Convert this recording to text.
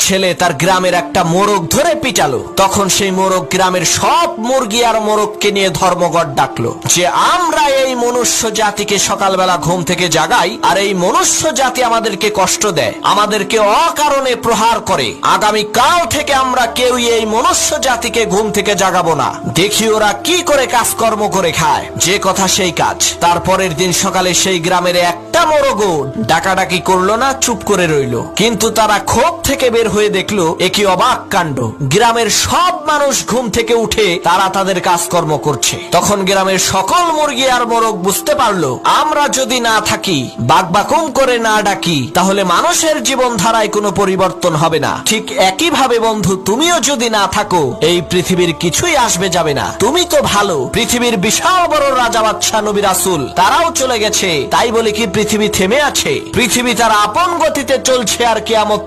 ছেলে তার গ্রামের একটা মোরগ ধরে পিটালো। তখন সেই মোরগ গ্রামের সব মুরগি আর মোরগকে নিয়ে ধর্মঘট ডাকলো যে আমরা এই মনুষ্য জাতিকে সকালবেলা ঘুম থেকে জাগাই, আর এই মনুষ্য জাতি আমাদেরকে কষ্ট দেয়, আমাদেরকে অকারণে প্রহার করে। আগামী কাল থেকে আমরা কেউই এই মনুষ্য জাতিকে ঘুম থেকে জাগাবো না। দেখি ওরা কি করে কাজকর্ম করে খায়। যে কথা সেই কাজ। তারপরের দিন সকালে সেই গ্রামের একটা মোরগও ডাকাডাকি করলো না, চুপ করে রইল। কিন্তু তারা ক্ষোভ থেকে বের হয়ে দেখলো এ কি অবাক কাণ্ড, গ্রামের সব মানুষ ঘুম থেকে উঠে তারা তাদের কাজকর্ম করছে। তখন গ্রামের সকল মুরগি আর মোরগ বুঝতে পারলো আমরা যদি না থাকি, বাকবাকুম করে না ডাকি, তাহলে মানুষের জীবন ধারায় কোনো পরিবর্তন হবে না। ঠিক একইভাবে বন্ধু, তুমিও যদি না থাকো এই পৃথিবীর কিছুই আসবে যাবে না। তুমি তো ভালো, পৃথিবীর বিশাল বড় রাজা বাদশাহ নবী রাসূল তারাও চলে গেছে, তাই বলে কি পৃথিবী থেমে আছে? পৃথিবী তার আপন গতিতে চলছে আর কিয়ামত